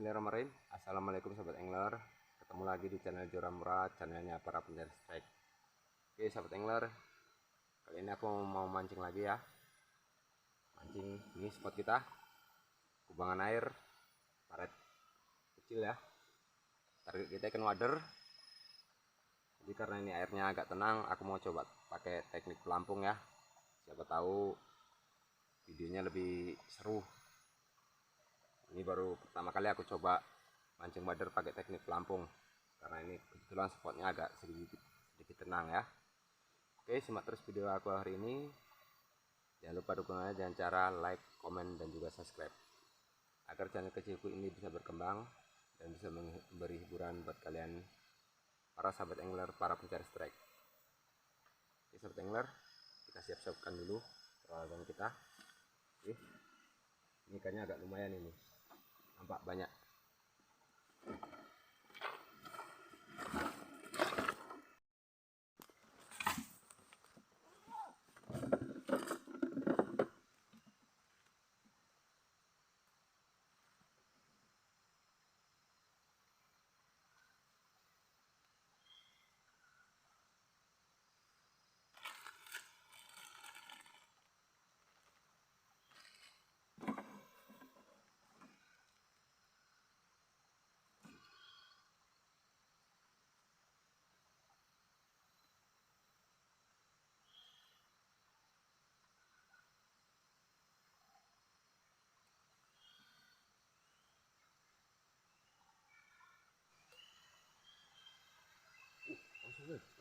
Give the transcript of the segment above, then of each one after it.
Bismillahirrahmanirrahim. Assalamualaikum sahabat angler. Ketemu lagi di channel Jora Murad, channelnya para pencari strike. Oke sahabat angler, kali ini aku mau mancing lagi ya. Mancing ini spot kita, kubangan air, paret kecil ya. Target kita ikan wader. Jadi karena ini airnya agak tenang, aku mau coba pakai teknik pelampung ya. Siapa tahu videonya lebih seru. Ini baru pertama kali aku coba mancing wader pakai teknik pelampung, karena ini kebetulan spotnya agak sedikit tenang ya. Oke, simak terus video aku hari ini. Jangan lupa dukungannya dengan cara like, komen, dan juga subscribe, agar channel kecilku ini bisa berkembang dan bisa memberi hiburan buat kalian para sahabat angler, para pencari strike. Oke sahabat angler, kita siap-siapkan dulu peralatan kita. Oke, ini ikannya agak lumayan ini, nampak banyak.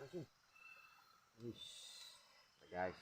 Langsung guys.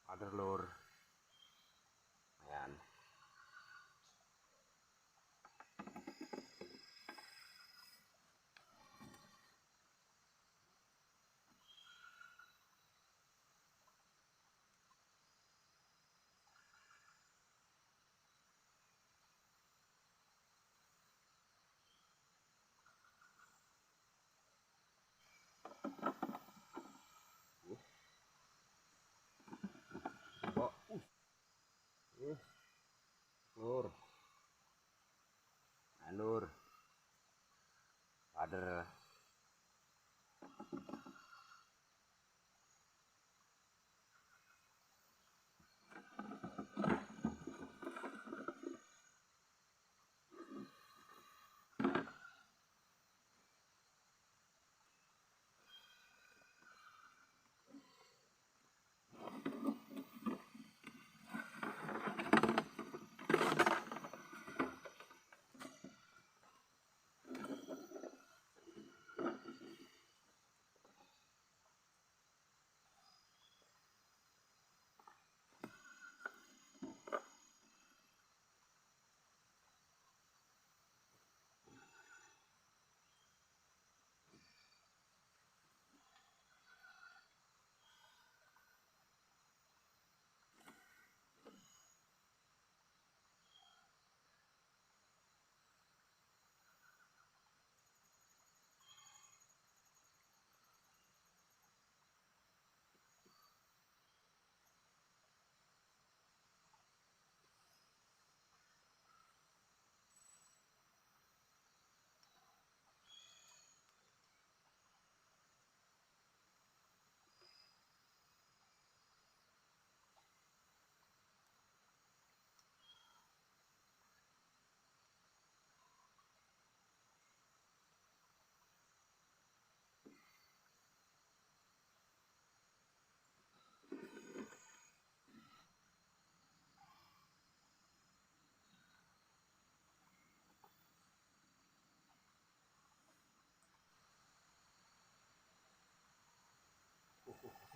Ada lur, lumayan. Oh, lur, lur, ada.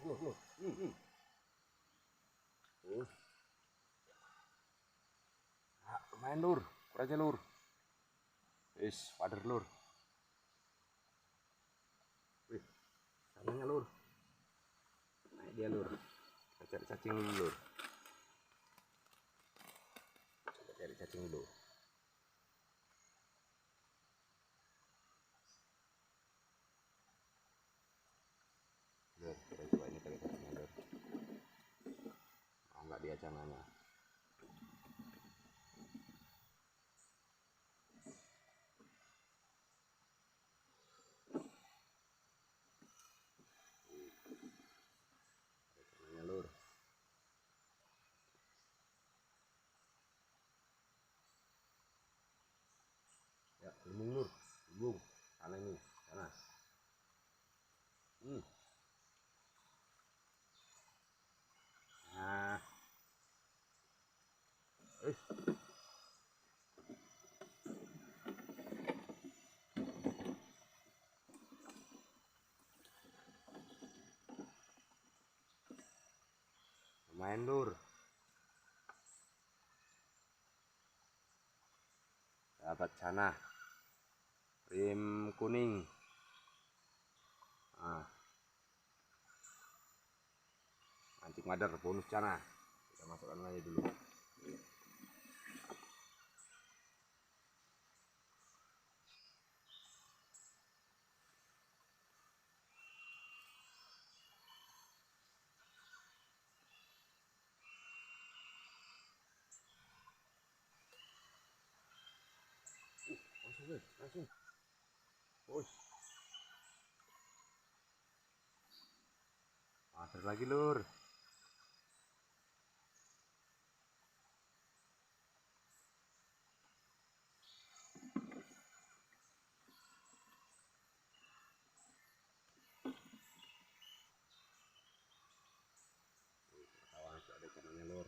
Lur, lur. Main lur, aja lur. Is, wader lur. Wih, sananya lur. Naik dia lur. Kita cari cacing dulu lur. Coba cari cacing dulu. Lur, kita coba ini cari cacingnya lur. Mau nggak dia cananya? Lur, ya lumbung lur, lumbung sana ini, sana. Nah, main lur. Dapat sana, rim kuning. Nah, mancing madar bonus cana. Kita masukkan aja dulu. Langsung. Bos. Mater lagi lur. Kawan ada ikannya lur.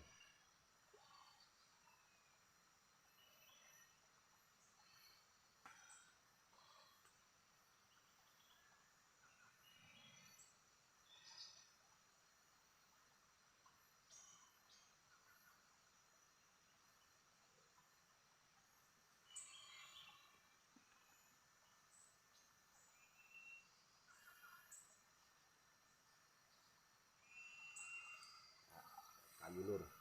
Kayu lur.